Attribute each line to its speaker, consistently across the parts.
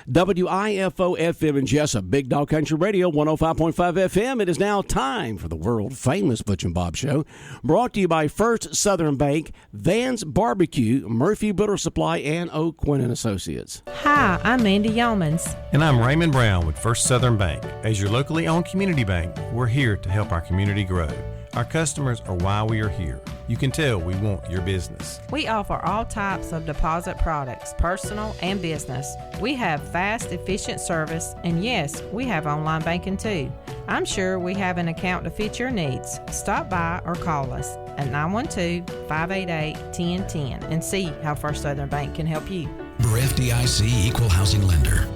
Speaker 1: WIFO FM in Jesup, Big Dog Country Radio, 105.5 FM. It is now time for the world-famous Butch and Bob Show, brought to you by First Southern Bank, Van's Barbecue, Murphy Builder Supply, and O'Quinn & Associates.
Speaker 2: Hi, I'm Mandy Yeomans.
Speaker 3: And I'm Raymond Brown with First Southern Bank. As your locally owned community bank, we're here to help our community grow. Our customers are why we are here. You can tell we want your business.
Speaker 2: We offer all types of deposit products, personal and business. We have fast, efficient service, and yes, we have online banking too. I'm sure we have an account to fit your needs. Stop by or call us at 912-588-1010 and see how First Southern Bank can help you.
Speaker 4: We're FDIC Equal Housing Lender.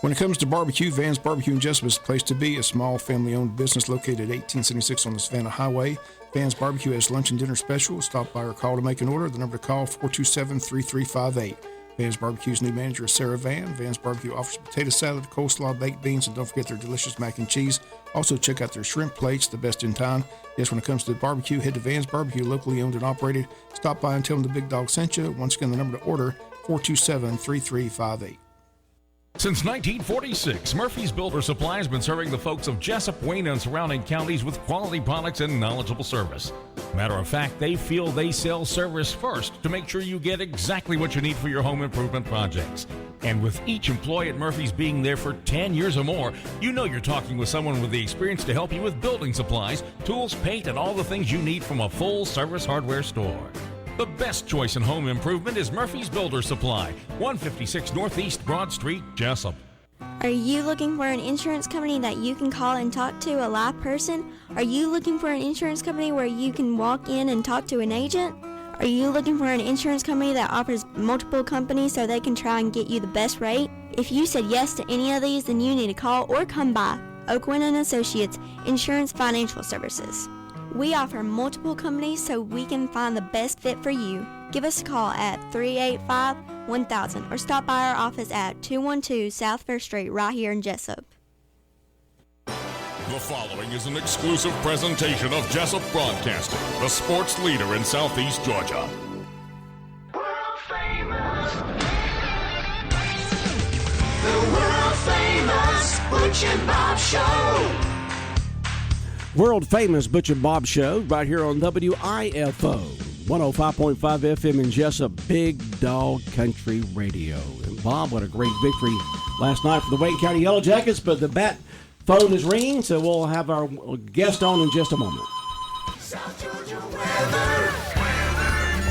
Speaker 5: When it comes to barbecue, Van's Barbecue in Jesup is the place to be. A small family-owned business located at 1876 on the Savannah Highway. Van's Barbecue has lunch and dinner specials. Stop by or call to make an order. The number to call, 427-3358. Van's Barbecue's new manager is Sarah Van. Van's Barbecue offers potato salad, coleslaw, baked beans, and don't forget their delicious mac and cheese. Also, check out their shrimp plates, the best in town. Yes, when it comes to the barbecue, head to Van's Barbecue, locally owned and operated. Stop by and tell them the Big Dog sent you. Once again, the number to order, 427-3358.
Speaker 6: Since 1946, Murphy's Builder Supply has been serving the folks of Jesup, Wayne, and surrounding counties with quality products and knowledgeable service. Matter of fact, they feel they sell service first to make sure you get exactly what you need for your home improvement projects. And with each employee at Murphy's being there for 10 years or more, you know you're talking with someone with the experience to help you with building supplies, tools, paint, and all the things you need from a full-service hardware store. The best choice in home improvement is Murphy's Builder Supply, 156 Northeast Broad Street, Jesup.
Speaker 7: Are you looking for an insurance company that you can call and talk to a live person? Are you looking for an insurance company where you can walk in and talk to an agent? Are you looking for an insurance company that offers multiple companies so they can try and get you the best rate? If you said yes to any of these, then you need to call or come by O'Quinn & Associates Insurance Financial Services. We offer multiple companies so we can find the best fit for you. Give us a call at 385-1000 or stop by our office at 212 South First Street right here in Jesup.
Speaker 6: The following is an exclusive presentation of Jesup Broadcasting, the sports leader in Southeast Georgia.
Speaker 8: World famous. The world famous Butch and Bob Show.
Speaker 1: World-famous Butch and Bob Show right here on WIFO, 105.5 FM in Jesup, Big Dog Country Radio. And Bob, what a great victory last night for the Wayne County Yellow Jackets, but the bat phone is ringing, so we'll have our guest on in just a moment.
Speaker 8: South Georgia weather.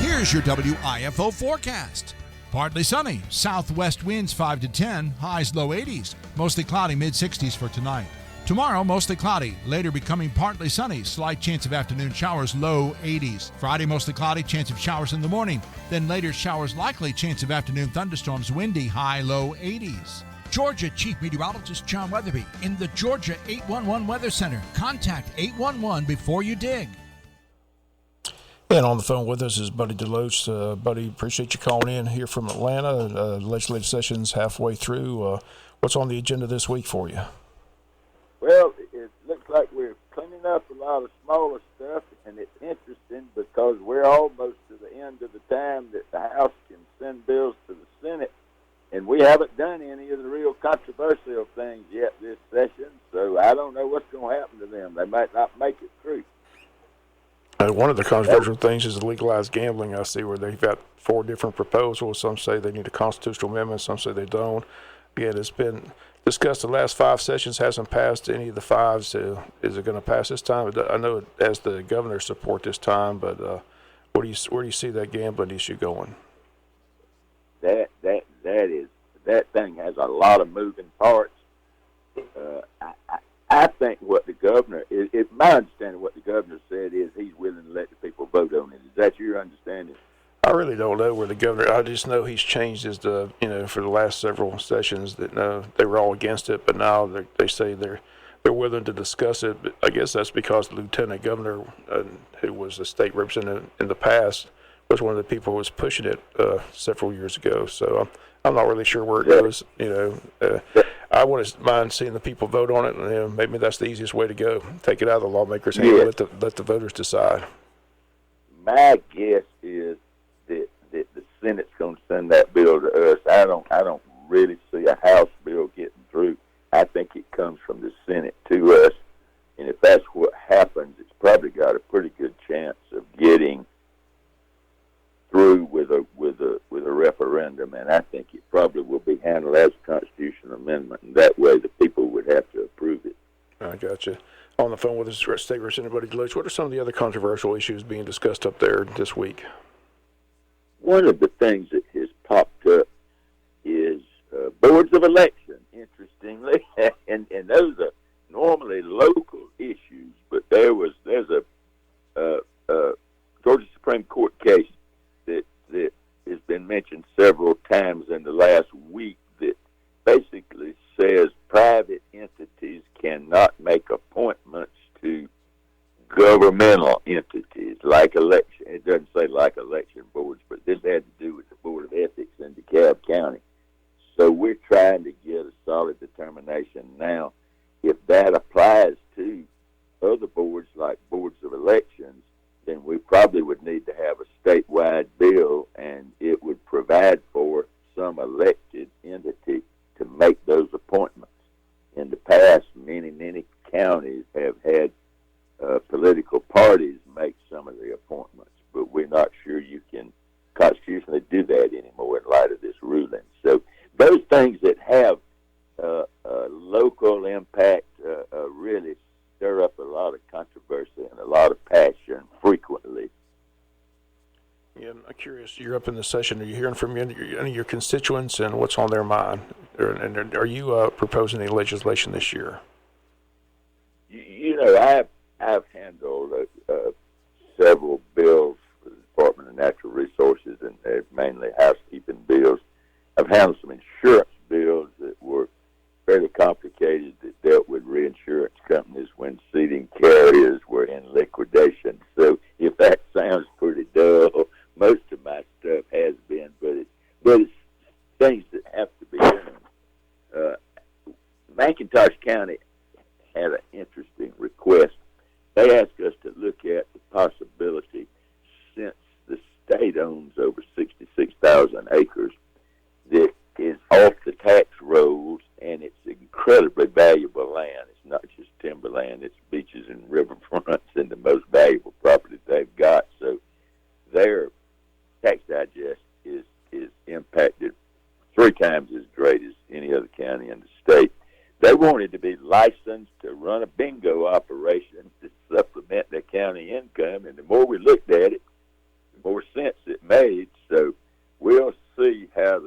Speaker 9: Here's your WIFO forecast. Partly sunny, southwest winds 5 to 10, highs low 80s, mostly cloudy mid 60s for tonight. Tomorrow, mostly cloudy, later becoming partly sunny, slight chance of afternoon showers, low 80s. Friday, mostly cloudy, chance of showers in the morning. Then later showers likely, chance of afternoon thunderstorms, windy, high, low 80s. Georgia Chief Meteorologist John Weatherby in the Georgia 811 Weather Center. Contact 811 before you dig.
Speaker 5: And on the phone with us is Buddy Deloach. Buddy, appreciate you calling in here from Atlanta. Legislative session's halfway through. What's on the agenda this week for you?
Speaker 10: Well, it looks like we're cleaning up a lot of smaller stuff, and it's interesting because we're almost to the end of the time that the House can send bills to the Senate, and we haven't done any of the real controversial things yet this session, so I don't know what's going to happen to them. They might not make it through.
Speaker 5: One of the controversial things is legalized gambling. I see where they've got 4 different proposals. Some say they need a constitutional amendment, some say they don't. Again, it's been discussed the last 5 sessions, hasn't passed any of the 5s. Is it going to pass this time? I know it has the governor's support this time, but where do you see that gambling issue going?
Speaker 10: That thing has a lot of moving parts. I think what the governor is, my understanding, what the governor said is he's willing to let the people vote on it. Is that your understanding?
Speaker 5: I really don't know where the governor. I just know he's changed his, for the last several sessions that they were all against it, but now they say they're willing to discuss it. But I guess that's because the lieutenant governor, who was a state representative in the past, was one of the people who was pushing it several years ago. So I'm not really sure where it goes. I wouldn't mind seeing the people vote on it, and maybe that's the easiest way to go. Take it out of the lawmakers' hands, let the voters decide.
Speaker 10: My guess is that the Senate's going to send that bill to us. I don't really see a House bill getting through. I think it comes from the Senate to us, and if that's what happens, it's probably got a pretty good chance of getting through with a referendum, and I think it probably will be handled as a constitutional amendment, and that way the people would have to approve it.
Speaker 11: I got you. On the phone with us, State Representative Deloach. What are some of the other controversial issues being discussed up there this week?
Speaker 10: One of the things that has popped up is boards of election, interestingly, and those are normally local issues, but there's a Georgia Supreme Court case that has been mentioned several times in the last week that basically says private entities cannot make appointments to governmental entities like election. It doesn't say like election boards, but this had to do with the Board of Ethics in DeKalb County. So we're trying to get a solid determination now. If that applies to other boards like boards of elections, then we probably would need to have a statewide bill, and it would provide for some elected entity to make those appointments. In the past, many counties have had political parties make some of the appointments, but we're not sure you can constitutionally do that anymore in light of this ruling. So those things that have local impact really stir up a lot of controversy and a lot of passion frequently.
Speaker 11: Yeah, I'm curious, you're up in the session. Are you hearing from any of your constituents and what's on their mind? And are you proposing any legislation this year?
Speaker 10: You know, I've handled several bills for the Department of Natural Resources, and they're mainly housekeeping bills. I've handled some insurance bills that were fairly complicated that dealt with reinsurance companies when seeding carriers were in liquidation. So if that sounds pretty dull, most of my stuff has been, but it's things that have to be done. McIntosh County had an interesting request. They asked us to look at the possibility, since the state owns over 66,000 acres, that is off the tax rolls, and it's incredibly valuable land. It's not just timberland, it's beaches and riverfronts and the most valuable property they've got. So their tax digest is impacted 3 times as great as any other county in the state. They wanted to be licensed to run a bingo operation to supplement their county income, and the more we looked at it, the more sense it made. So we'll see how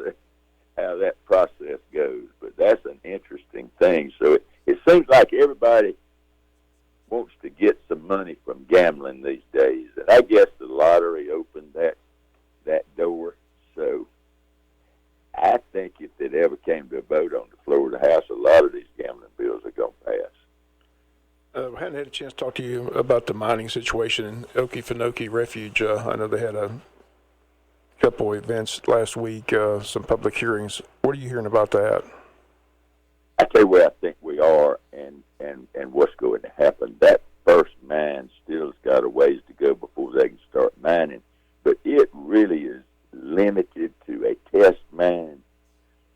Speaker 10: that process goes, but that's an interesting thing. So it seems like everybody wants to get some money from gambling these days, and I guess the lottery opened that door. So I think if it ever came to a vote on the floor of the House, a lot of these gambling bills are going to pass.
Speaker 11: I hadn't had a chance to talk to you about the mining situation in Okefenokee Refuge. I know they had a couple events last week, some public hearings. What are you hearing about that?
Speaker 10: I tell you where I think we are and what's going to happen. That first mine still has got a ways to go before they can start mining, but it really is limited to a test mine.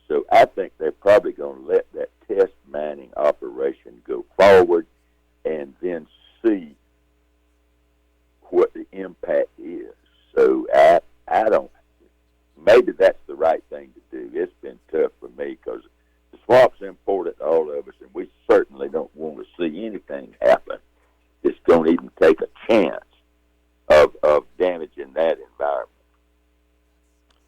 Speaker 10: So I think they're probably going to let that test mining operation go forward and then see what the impact is. So I don't, maybe that's the right thing to do. It's been tough for me because the swamp's important to all of us, and we certainly don't want to see anything happen. Just don't even take a chance of damaging that environment.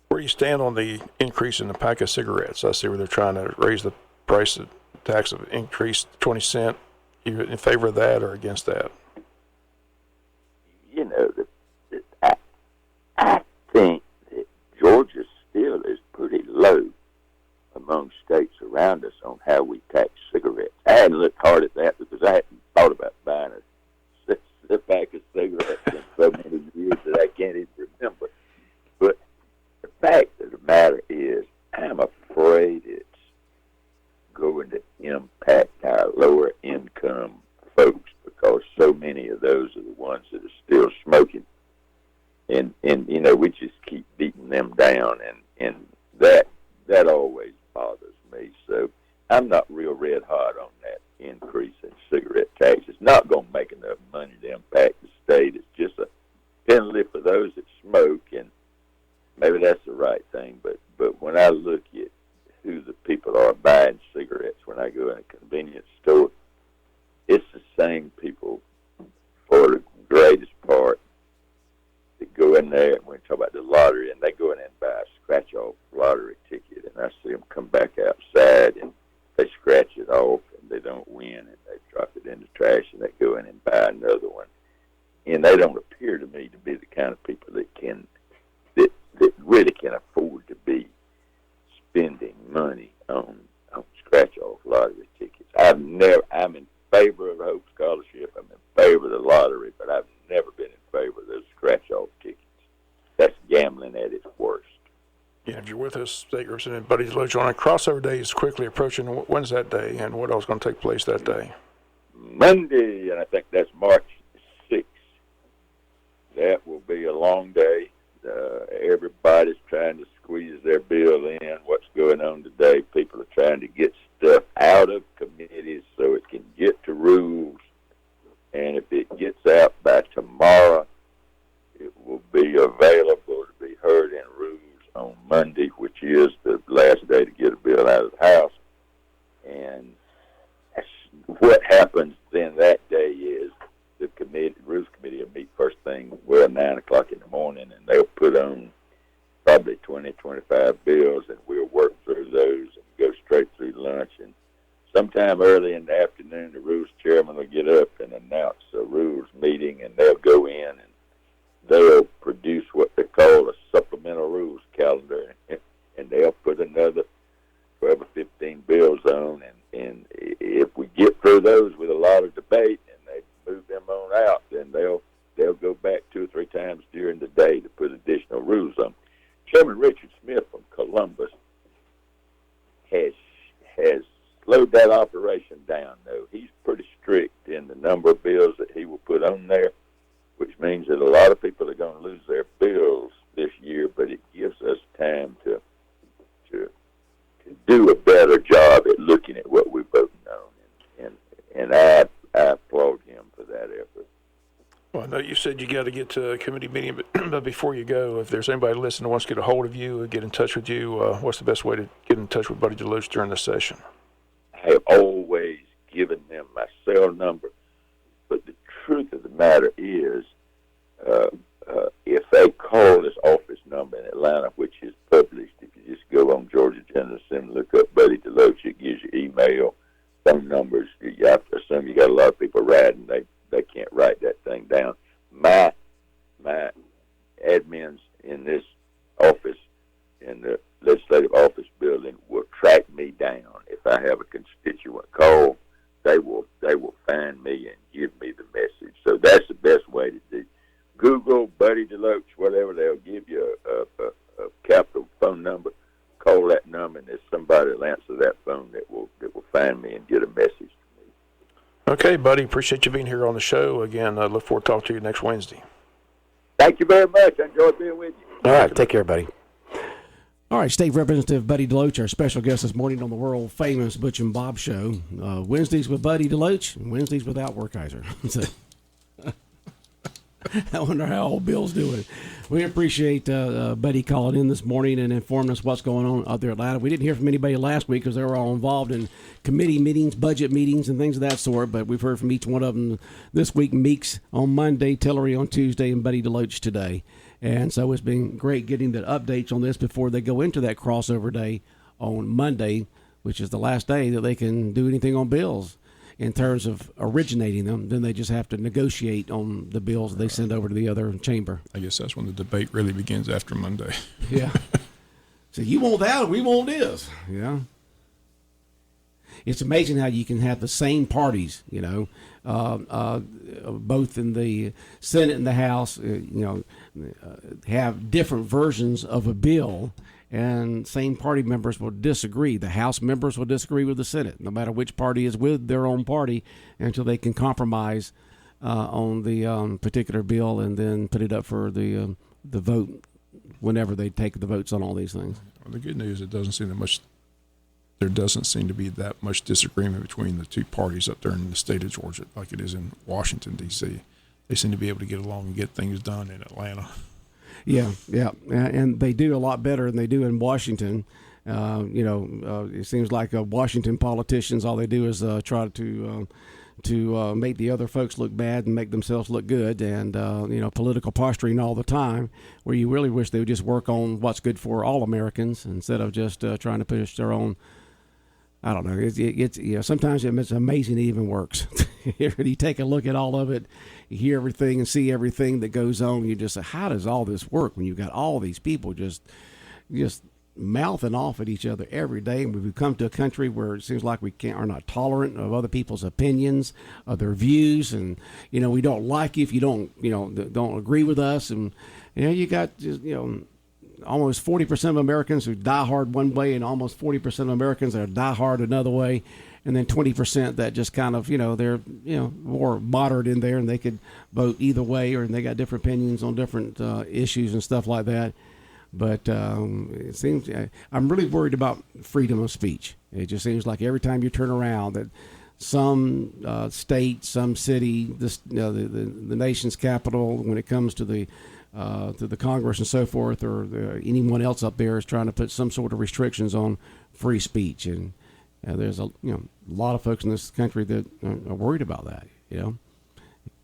Speaker 11: Where do you stand on the increase in the pack of cigarettes? I see where they're trying to raise the price of tax of increase 20 cents. You in favor of that or against that?
Speaker 10: You know, I think that Georgia still is pretty low among states around us on how we tax cigarettes. I hadn't looked hard at that because I hadn't thought about buying a pack of cigarettes in so many years that I can't even remember. But the fact of the matter is, I'm afraid it's going to impact our lower income folks because so many of those are the ones that are still smoking. And you know, we just keep beating them down, and that always bothers I'm not real red hot on that increase in cigarette tax. It's not going to make enough money to impact the state. It's just a penalty for those that smoke, and maybe that's the right thing. But when I look at who the people are buying cigarettes when I go in a convenience store, it's the same people for the greatest part that go in there, and we talk about the lottery, and they go in and buy a scratch-off lottery ticket, and I see them come back outside, and they scratch it off, and they don't win, and they drop it in the trash, and they go in and buy another one. And they don't appear to me to be the kind of people that really can afford to be spending money on scratch-off lottery tickets. I'm in favor of the Hope Scholarship. I'm in favor of the lottery, but I've never been in favor of those scratch-off tickets. That's gambling at its worst.
Speaker 11: Yeah, if you're with us, State Representative Buddy Deloach, on a crossover day is quickly approaching. When's that day, and what else is going to take place that day?
Speaker 10: Monday, and I think that's March 6th. That will be a long day. Everybody's trying to squeeze their bill in. What's going on today? People are trying to get stuff out of committees so it can get to rules. And if it gets out by tomorrow, it will be available to be heard in rules on Monday, which is the last day to get a bill out of the House. And what happens then that day is the Rules Committee will meet first thing, 9 o'clock in the morning, and they'll put on probably 20, 25 bills, and we'll work through those and go straight through lunch. And sometime early in the afternoon, the Rules Chairman will get up and announce a Rules meeting, and they'll go in and they'll produce what they call a supplemental rules calendar, and they'll put another 12 or 15 bills on, and if we get through those with a lot of debate and they move them on out, then they'll go back 2 or 3 times during the day to put additional rules on. Chairman Richard Smith from Columbus has slowed that operation down, though. He's pretty strict in the number of bills that he will put on there, which means that a lot of people are going to lose their bills this year, but it gives us time to do a better job at looking at what we're voting on, and I applaud him for that effort.
Speaker 11: Well, I know you said you got to get to a committee meeting, but before you go, if there's anybody listening who wants to get a hold of you or get in touch with you, what's the best way to get in touch with Buddy Deloach during the session?
Speaker 10: I have always given them my cell number, but the truth of the matter is, if they call this office number in Atlanta, which is published, if you just go on Georgia General Assembly, look up Buddy Deloach, it gives you email, phone numbers. You have to assume you got a lot of people riding. They can't write that thing down. My admins in this office, in the legislative office building, will track me down. If I have a constituent call, they will find me and give me the message. So that's the best way to do. Google Buddy Deloach, whatever, they'll give you a capital phone number. Call that number, and there's somebody that'll answer that phone that will find me and get a message to me.
Speaker 11: Okay, Buddy, appreciate you being here on the show. Again, I look forward to talking to you next Wednesday.
Speaker 10: Thank you very much. I enjoyed being with you.
Speaker 12: All right, take care, buddy.
Speaker 1: All right, State Representative Buddy Deloach, our special guest this morning on the world-famous Butch and Bob Show. Wednesdays with Buddy Deloach, and Wednesdays without Werkheiser. I wonder how old Bill's doing. We appreciate Buddy calling in this morning and informing us what's going on out there at Atlanta. We didn't hear from anybody last week because they were all involved in committee meetings, budget meetings, and things of that sort, but we've heard from each one of them this week. Meeks on Monday, Tillery on Tuesday, and Buddy Deloach today. And so it's been great getting the updates on this before they go into that crossover day on Monday, which is the last day that they can do anything on bills in terms of originating them. Then they just have to negotiate on the bills they send over to the other chamber.
Speaker 5: I guess that's when the debate really begins after Monday.
Speaker 1: Yeah. So you want that, we want this. Yeah. It's amazing how you can have the same parties, both in the Senate and the House, have different versions of a bill, and same party members will disagree. The House members will disagree with the Senate, no matter which party is with their own party, until they can compromise on the particular bill and then put it up for the vote whenever they take the votes on all these things.
Speaker 5: Well, the good news, it doesn't seem that much there doesn't seem to be that much disagreement between the two parties up there in the state of Georgia like it is in Washington, D.C. They seem to be able to get along and get things done in Atlanta.
Speaker 1: Yeah, and they do a lot better than they do in Washington. It seems like Washington politicians, all they do is try to make the other folks look bad and make themselves look good, and political posturing all the time, where you really wish they would just work on what's good for all Americans instead of just trying to push their own. I don't know. It's sometimes it's amazing it even works. You take a look at all of it, you hear everything and see everything that goes on. You just say, how does all this work when you've got all these people just mouthing off at each other every day? And we've come to a country where it seems like we are not tolerant of other people's opinions, of their views, and we don't like you if you don't agree with us. And you got almost 40% of Americans who die hard one way, and almost 40% of Americans that are die hard another way, and then 20% that just kind of they're more moderate in there, and they could vote either way, or they got different opinions on different issues and stuff like that. But it seems I'm really worried about freedom of speech. It just seems like every time you turn around that some state, some city, the nation's capital, when it comes to the Congress and so forth, or anyone else up there is trying to put some sort of restrictions on free speech, and there's a lot of folks in this country that are worried about that. You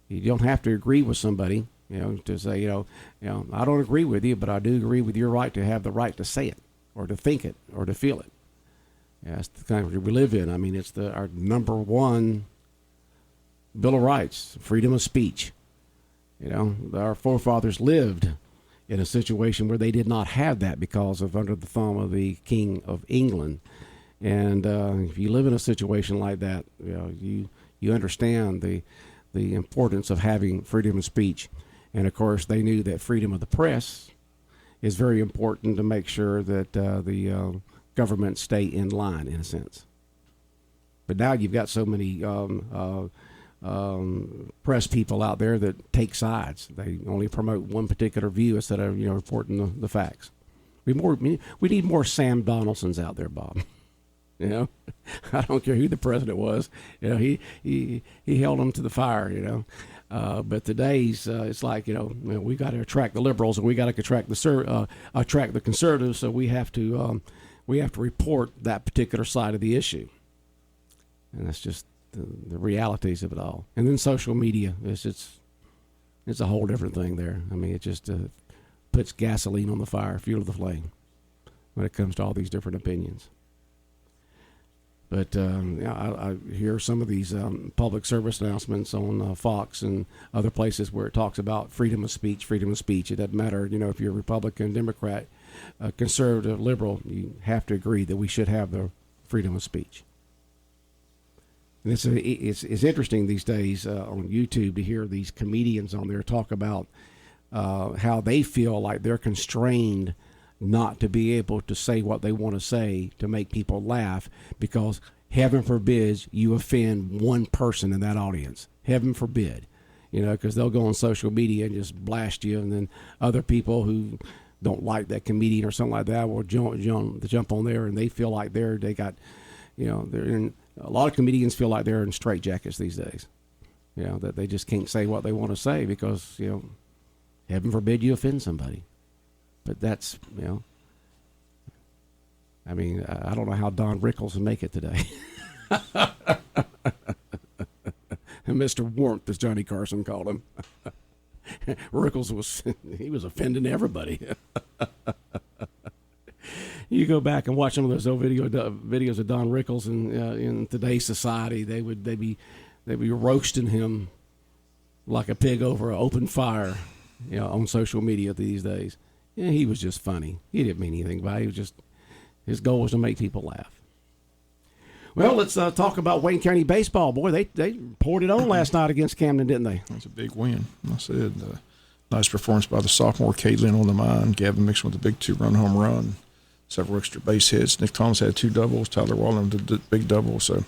Speaker 1: don't have to agree with somebody, to say, I don't agree with you, but I do agree with your right to have the right to say it, or to think it, or to feel it. That's the country we live in. I mean, it's our number one Bill of Rights, freedom of speech. Our forefathers lived in a situation where they did not have that because of under the thumb of the King of England. And if you live in a situation like that, you understand the importance of having freedom of speech. And of course, they knew that freedom of the press is very important to make sure that the government stay in line, in a sense. But now you've got so many press people out there that take sides. They only promote one particular view instead of reporting the facts. We need more Sam Donaldsons out there, Bob. I don't care who the president was. He held them to the fire. But today's it's like we got to attract the liberals, and we got to attract the conservatives. So we have to report that particular side of the issue, and that's just the realities of it all. And then social media it's a whole different thing there. I mean, it just puts gasoline on the fire, fuel the flame, when it comes to all these different opinions. But I hear some of these public service announcements on Fox and other places where it talks about freedom of speech. It doesn't matter, if you're a Republican, Democrat, conservative, liberal, you have to agree that we should have the freedom of speech. And it's interesting these days on YouTube to hear these comedians on there talk about how they feel like they're constrained not to be able to say what they want to say to make people laugh, because heaven forbid you offend one person in that audience. Heaven forbid, because they'll go on social media and just blast you, and then other people who don't like that comedian or something like that will jump on there, and they feel like they're in. A lot of comedians feel like they're in straitjackets these days. That they just can't say what they want to say because heaven forbid you offend somebody. But that's, I mean, I don't know how Don Rickles will make it today. Mr. Warmth, as Johnny Carson called him. Rickles was offending everybody. You go back and watch some of those old videos of Don Rickles in today's society, they'd be roasting him like a pig over an open fire, on social media these days. Yeah, he was just funny. He didn't mean anything by it. His goal was to make people laugh. Well, let's talk about Wayne County baseball. Boy, they poured it on last night against Camden, didn't they?
Speaker 5: That's a big win. I said, nice performance by the sophomore Caitlin on the mound. Gavin Mixon with a big 2-run home run, several extra base hits. Nick Thomas had 2 doubles. Tyler Wallen did the big double. So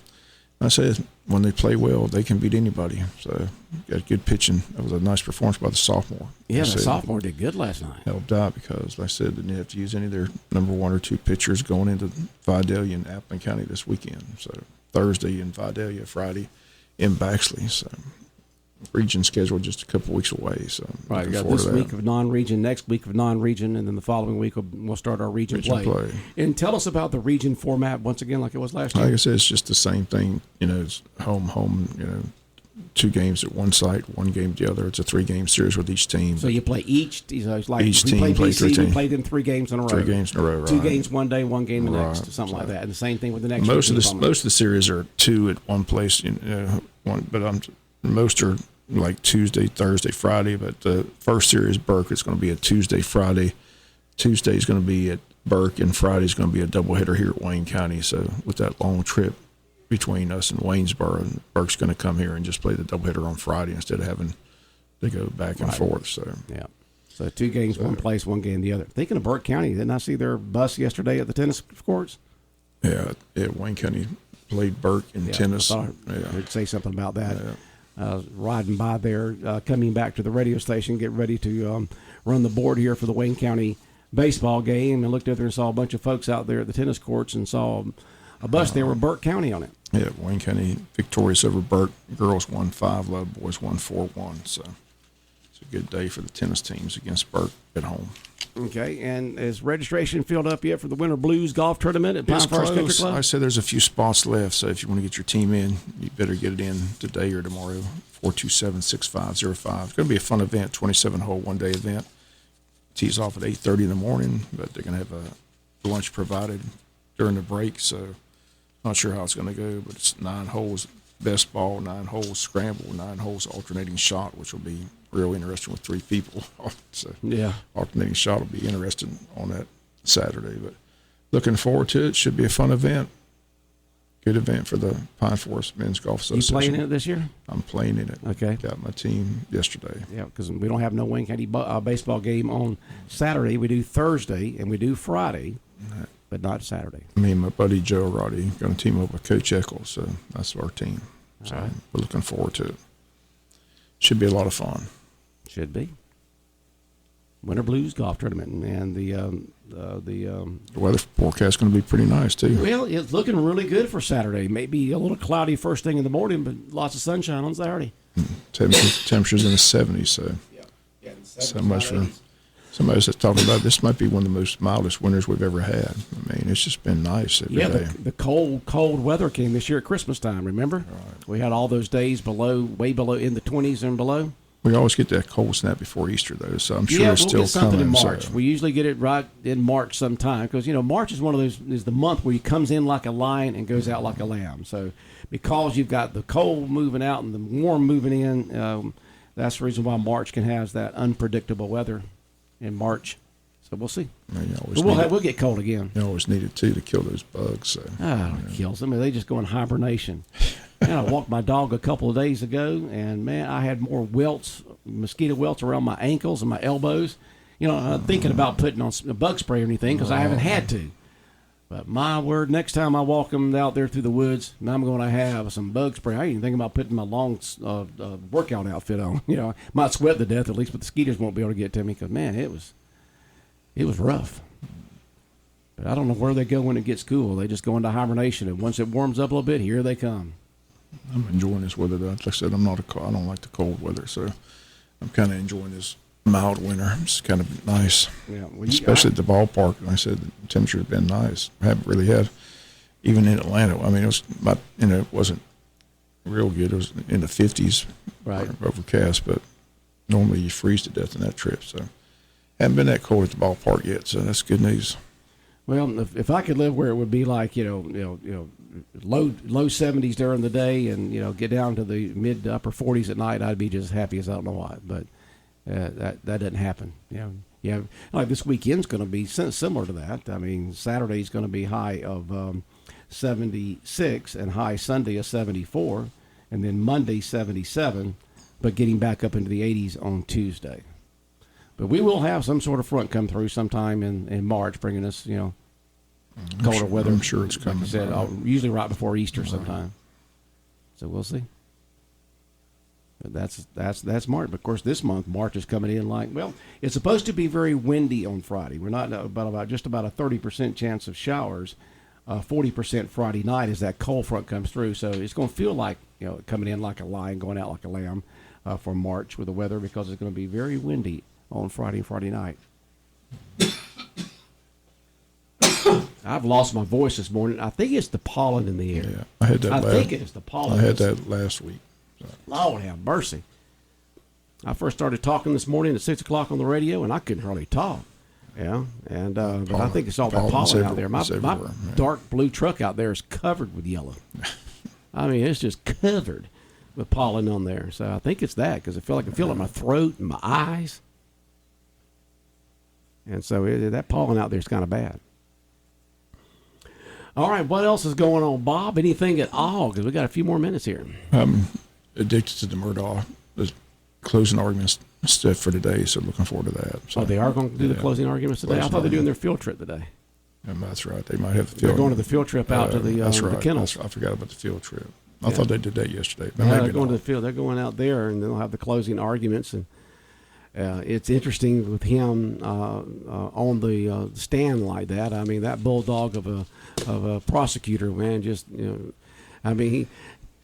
Speaker 5: I said, when they play well, they can beat anybody. So, got good pitching. That was a nice performance by the sophomore.
Speaker 1: Yeah, the sophomore did good last night.
Speaker 5: Helped out because, like I said, they didn't have to use any of their number 1 or 2 pitchers going into Vidalia and Appleton County this weekend. So, Thursday in Vidalia, Friday in Baxley. So, region schedule just a couple weeks away. So,
Speaker 1: right, you got this week of non-region, next week of non-region, and then the following week we'll start our region play. And tell us about the region format once again, like it was last year.
Speaker 5: Like I said, it's just the same thing. It's home. 2 games at one site, 1 game at the other. It's a 3-game series with each team.
Speaker 1: So you play each. It's like
Speaker 5: each
Speaker 1: we
Speaker 5: team
Speaker 1: play
Speaker 5: plays
Speaker 1: BC,
Speaker 5: 3
Speaker 1: we play them 3 games in a row.
Speaker 5: 3 games in a row. Right.
Speaker 1: 2 games one day, 1 game the
Speaker 5: right.
Speaker 1: next, something like that. And the same thing with the next.
Speaker 5: Most of the series are 2 at one place. Most are like Tuesday, Thursday, Friday. But the first series, Burke, is going to be a Tuesday, Friday. Tuesday is going to be at Burke, and Friday is going to be a doubleheader here at Wayne County. So with that long trip between us and Waynesboro, and Burke's going to come here and just play the doubleheader on Friday instead of having to go back and forth. So
Speaker 1: yeah, so 2 games, one place, 1 game the other. Thinking of Burke County, didn't I see their bus yesterday at the tennis courts?
Speaker 5: Yeah, Wayne County played Burke in tennis.
Speaker 1: I heard say something about that. Yeah. Riding by there, coming back to the radio station, getting ready to run the board here for the Wayne County baseball game, and looked over there and saw a bunch of folks out there at the tennis courts and saw a bus there with Burke County on it.
Speaker 5: Yeah, Wayne County victorious over Burke. Girls won 5-love, boys won 4-1. So it's a good day for the tennis teams against Burke at home.
Speaker 1: Okay, and is registration filled up yet for the Winter Blues Golf Tournament at Pine Forest Country Club?
Speaker 5: I said there's a few spots left, so if you want to get your team in, you better get it in today or tomorrow. 427-6505. It's going to be a fun event, 27-hole one-day event. Tees off at 8:30 in the morning, but they're going to have a lunch provided during the break, so not sure how it's going to go, but it's 9 holes best ball, 9 holes scramble, 9 holes alternating shot, which will be real interesting with 3 people. So
Speaker 1: yeah,
Speaker 5: alternating shot will be interesting on that Saturday. But looking forward to it. Should be a fun event. Good event for the Pine Forest Men's Golf Association.
Speaker 1: You playing in it this year?
Speaker 5: I'm playing in it.
Speaker 1: Okay.
Speaker 5: Got my team yesterday.
Speaker 1: Yeah, because we don't have no Wayne County baseball game on Saturday. We do Thursday and we do Friday, but not Saturday.
Speaker 5: Me and my buddy Joe Roddy going to team up with Coach Eccles, so that's our team. So
Speaker 1: right.
Speaker 5: We're looking forward to it. Should be a lot of fun.
Speaker 1: Should be. Winter Blues Golf Tournament, and the
Speaker 5: weather forecast is going to be pretty nice too.
Speaker 1: Well, it's looking really good for Saturday. Maybe a little cloudy first thing in the morning, but lots of sunshine on Saturday.
Speaker 5: Temperatures in the 70s, so so much for somebody that's talking about this might be one of the most mildest winters we've ever had. I mean, it's just been nice every day.
Speaker 1: The cold weather came this year at Christmas time. Remember,
Speaker 5: right. We
Speaker 1: had all those days way below in the 20s and below.
Speaker 5: We always get that cold snap before Easter, though, so I'm sure it's
Speaker 1: we'll
Speaker 5: still
Speaker 1: get something
Speaker 5: coming.
Speaker 1: in March.
Speaker 5: So.
Speaker 1: We usually get it right in March sometime because, March is one of those, is the month where he comes in like a lion and goes out like a lamb. So because you've got the cold moving out and the warm moving in, that's the reason why March can have that unpredictable weather in March. So we'll see. We'll get cold again.
Speaker 5: You always need it, too, to kill those bugs. So,
Speaker 1: it kills them. They just go in hibernation. And I walked my dog a couple of days ago, and, man, I had more mosquito welts around my ankles and my elbows. Thinking about putting on a bug spray or anything because I haven't had to. But my word, next time I walk them out there through the woods, I'm going to have some bug spray. I ain't even thinking about putting my long workout outfit on. I might sweat to death at least, but the mosquitoes won't be able to get to me because, man, it was rough. But I don't know where they go when it gets cool. They just go into hibernation, and once it warms up a little bit, here they come.
Speaker 5: I'm enjoying this weather. Like I said, I don't like the cold weather, so I'm kind of enjoying this mild winter. It's kind of nice, especially at the ballpark. Like I said, the temperature has been nice. I haven't really had, even in Atlanta. I mean, it was about, it wasn't real good. It was in the 50s,
Speaker 1: right?
Speaker 5: Overcast, but normally you freeze to death in that trip. So haven't been that cold at the ballpark yet. So that's good news.
Speaker 1: Well, if I could live where it would be like low 70s during the day and get down to the mid to upper 40s at night, I'd be just happy as I don't know what. But that doesn't happen. Like this weekend's going to be similar to that. I mean, Saturday's going to be high of 76 and high Sunday of 74, and then Monday 77, but getting back up into the 80s on Tuesday. But we will have some sort of front come through sometime in March, bringing us, colder weather.
Speaker 5: I'm sure it's coming.
Speaker 1: Like I said, usually right before Easter sometime. So we'll see. But that's March. But of course, this month March is coming in like, well, it's supposed to be very windy on Friday. We're not about just about a 30% chance of showers, 40% Friday night as that cold front comes through. So it's going to feel like, coming in like a lion, going out like a lamb for March with the weather, because it's going to be very windy on Friday night. I've lost my voice this morning. I think it's the pollen in the air.
Speaker 5: Yeah, I had that.
Speaker 1: I think it's the pollen.
Speaker 5: I had that last week. So.
Speaker 1: Lord have mercy. I first started talking this morning at 6 o'clock on the radio, and I couldn't hardly talk. Yeah, and but I think it's all that pollen out there. My dark blue truck out there is covered with yellow. I mean, it's just covered with pollen on there. So I think it's that, because I feel like I feel it in my throat and my eyes. And so that pollen out there is kind of bad. All right, what else is going on, Bob? Anything at all? Because we got a few more minutes here.
Speaker 5: I'm addicted to the Murdaugh, the closing arguments stuff for today, so looking forward to that. So,
Speaker 1: they are going to do the closing arguments today? I thought they were doing their field trip today.
Speaker 5: That's right. They might have the field.
Speaker 1: They're going to the field trip out to the kennels.
Speaker 5: I forgot about the field trip. I thought they did that yesterday. But
Speaker 1: they're going to the field. They're going out there, and they'll have the closing arguments. And it's interesting with him on the stand like that. I mean, that bulldog of a prosecutor, man, just, I mean,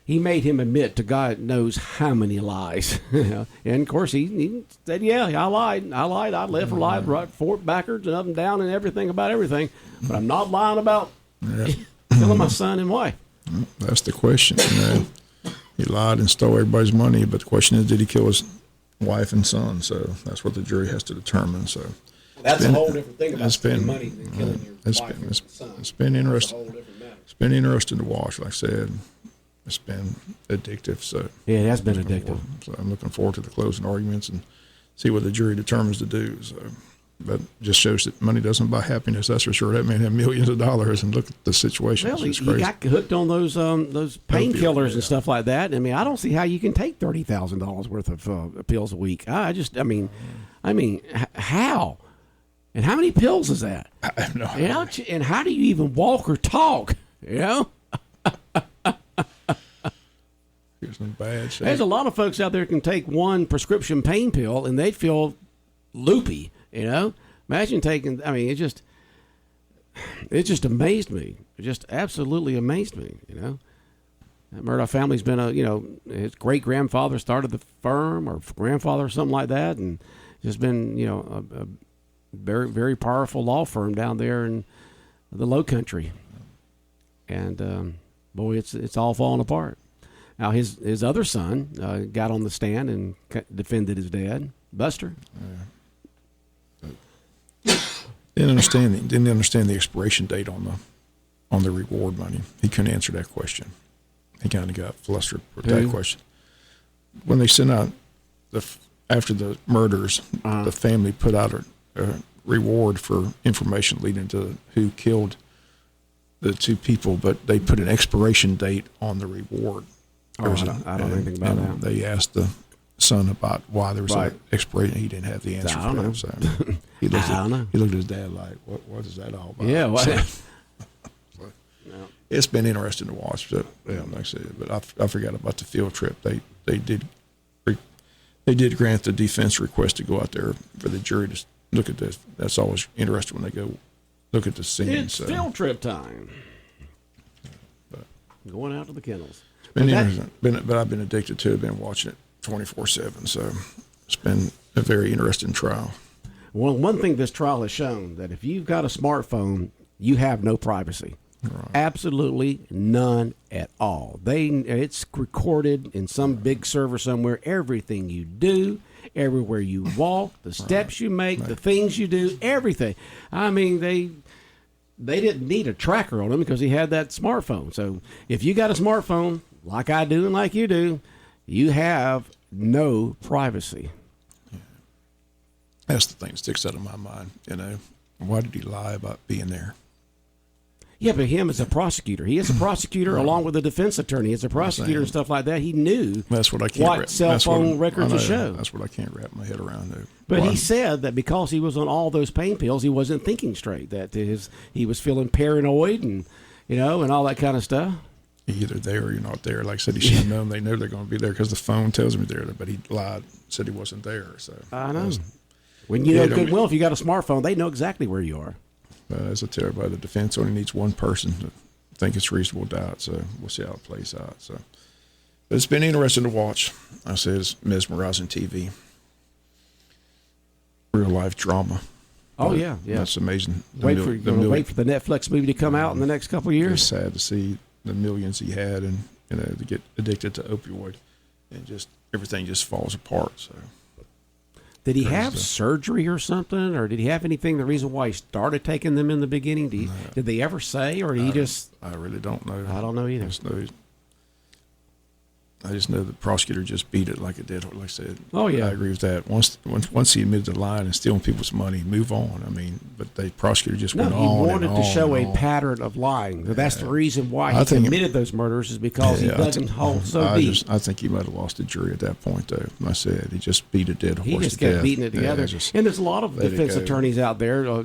Speaker 1: he made him admit to God knows how many lies. And of course he said, yeah, I lied. I left or lied right forward, backwards, and up and down, and everything about everything. But I'm not lying about killing my son and wife.
Speaker 5: That's the question. He lied and stole everybody's money, but the question is, did he kill his wife and son? So that's what the jury has to determine. So
Speaker 1: that's a whole different thing about spending money than killing your wife and son.
Speaker 5: It's been interesting. It's been interesting to watch. Like I said, it's been addictive. So
Speaker 1: yeah, it has been addictive.
Speaker 5: So I'm looking forward to the closing arguments and see what the jury determines to do. So that just shows that money doesn't buy happiness. That's for sure. That man had millions of dollars, and look at the situation.
Speaker 1: Well, he got hooked on those painkillers and stuff like that. I mean, I don't see how you can take $30,000 worth of pills a week. I mean, how? And how many pills is that?
Speaker 5: I have no idea.
Speaker 1: And how do you even walk or talk?
Speaker 5: Here's some bad shape.
Speaker 1: There's a lot of folks out there who can take one prescription pain pill and they'd feel loopy. Imagine taking. I mean, it just amazed me. It just absolutely amazed me. That Murdaugh family's been his great grandfather started the firm, or grandfather or something like that, and just been a very, very powerful law firm down there in the Low Country. And boy, it's all falling apart. Now his other son got on the stand and defended his dad, Buster.
Speaker 5: Didn't understand the expiration date on the reward money. He couldn't answer that question. He kind of got flustered with that question. When they sent out after the murders, the family put out a reward for information leading to who killed the two people, but they put an expiration date on the reward.
Speaker 1: I don't know anything about that.
Speaker 5: They asked the son about why there was an expiration. He didn't have the answer for that. So he looked at his dad like, what is that all about?
Speaker 1: Yeah,
Speaker 5: it's been interesting to watch. But, like I said, but I forgot about the field trip. They did grant the defense request to go out there for the jury to look at this. That's always interesting when they go look at the scene.
Speaker 1: It's field trip time. Going out to the kennels.
Speaker 5: It's been interesting, but I've been addicted to it. I've been watching it 24/7. So it's been a very interesting trial.
Speaker 1: Well, one thing this trial has shown, that if you've got a smartphone, you have no privacy.
Speaker 5: Right.
Speaker 1: Absolutely none at all. It's recorded in some big server somewhere. Everything you do, everywhere you walk, the steps you make, the things you do, everything. I mean, they didn't need a tracker on him because he had that smartphone. So if you got a smartphone, like I do and like you do, you have no privacy.
Speaker 5: Yeah. That's the thing that sticks out of my mind. Why did he lie about being there?
Speaker 1: Yeah, but him as a prosecutor. He is a prosecutor along with a defense attorney. As a prosecutor and stuff like that, he knew
Speaker 5: that's what I can't
Speaker 1: cell phone records would show.
Speaker 5: That's what I can't wrap my head around.
Speaker 1: But he said that because he was on all those pain pills, he wasn't thinking straight. That he was feeling paranoid and and all that kind of stuff.
Speaker 5: You're either there or you're not there. Like I said, he should have known. They know they're going to be there because the phone tells him they're there, but he lied, said he wasn't there. So
Speaker 1: I know. When you know good well, if you got a smartphone, they know exactly where you are.
Speaker 5: As I tell everybody, the defense only needs one person to think it's reasonable doubt. So we'll see how it plays out. So, but it's been interesting to watch. I say it's mesmerizing TV, real life drama.
Speaker 1: Oh yeah. That's
Speaker 5: amazing.
Speaker 1: Wait for the Netflix movie to come out in the next couple of years.
Speaker 5: It's sad to see the millions he had, and to get addicted to opioid, and just everything just falls apart. So,
Speaker 1: did he have surgery or something, or did he have anything? The reason why he started taking them in the beginning? Did they ever say, or did he just?
Speaker 5: I really don't know.
Speaker 1: I don't know either.
Speaker 5: I just know the prosecutor just beat it like it did. Like I said,
Speaker 1: oh yeah,
Speaker 5: I agree with that. Once he admitted the lying and stealing people's money, move on. I mean, but the prosecutor just went on.
Speaker 1: He wanted to show a
Speaker 5: on.
Speaker 1: pattern of lying. That's the reason why he committed those murders, is because he dug in hole so deep.
Speaker 5: I think he might have lost the jury at that point, though. I said he just beat a dead horse.
Speaker 1: He just kept beating it together. And there's a lot of defense attorneys out there,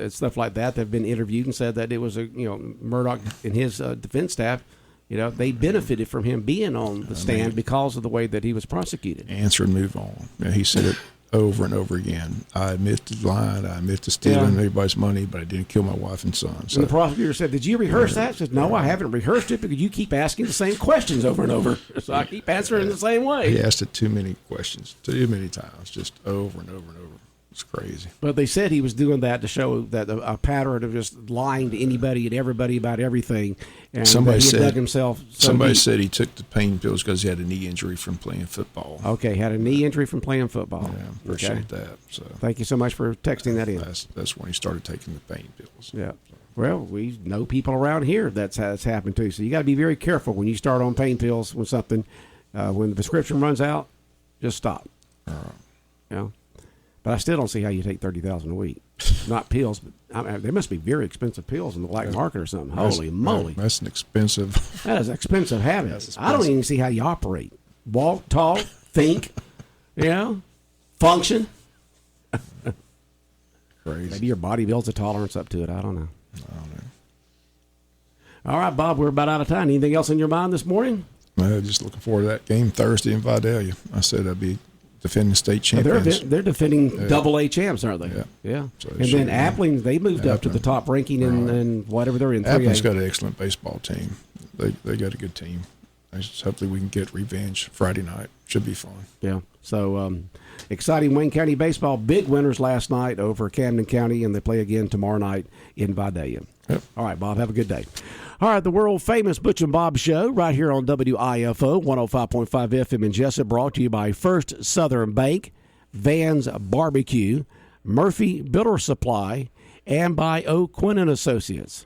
Speaker 1: stuff like that have been interviewed and said that it was Murdaugh and his defense staff. They benefited from him being on the stand because of the way that he was prosecuted.
Speaker 5: Answer and move on. He said it over and over again. I admit to lying. I admit to stealing everybody's money, but I didn't kill my wife and son. So,
Speaker 1: and the prosecutor said, "Did you rehearse that?" He said, "No, I haven't rehearsed it because you keep asking the same questions over and over. So I keep answering the same way."
Speaker 5: He asked it too many questions, too many times, just over and over and over. It's crazy.
Speaker 1: But they said he was doing that to show that a pattern of just lying to anybody and everybody about everything. And
Speaker 5: somebody
Speaker 1: dug himself.
Speaker 5: Somebody said he took the pain pills because he had a knee injury from playing football.
Speaker 1: Okay, had a knee injury from playing football.
Speaker 5: Yeah, appreciate that. So
Speaker 1: thank you so much for texting that in.
Speaker 5: That's when he started taking the pain pills.
Speaker 1: Yeah. Well, we know people around here that's happened to. So you got to be very careful when you start on pain pills when something, when the prescription runs out, just stop. But I still don't see how you take $30,000 a week. Not pills, but they must be very expensive pills in the black market or something. Holy moly.
Speaker 5: That's an expensive.
Speaker 1: That is an expensive habit. I don't even see how you operate. Walk, talk, think, function.
Speaker 5: Crazy.
Speaker 1: Maybe your body builds a tolerance up to it. I don't know. All right, Bob, we're about out of time. Anything else in your mind this morning?
Speaker 5: Just looking forward to that game Thursday in Vidalia. I said I'd be defending state champions.
Speaker 1: They're defending Double-A champs, aren't they? Yeah. So and then Appling, they moved up to the top ranking in whatever they're in.
Speaker 5: Appling's got an excellent baseball team. They got a good team. Hopefully we can get revenge Friday night. Should be fun.
Speaker 1: Yeah. So exciting Wayne County baseball. Big winners last night over Camden County, and they play again tomorrow night in Vidalia.
Speaker 5: Yep.
Speaker 1: All right, Bob, have a good day. All right, the world-famous Butch and Bob Show right here on WIFO 105.5 FM in Jesup, brought to you by First Southern Bank, Van's Barbecue, Murphy Builder Supply, and by O'Quinn & Associates.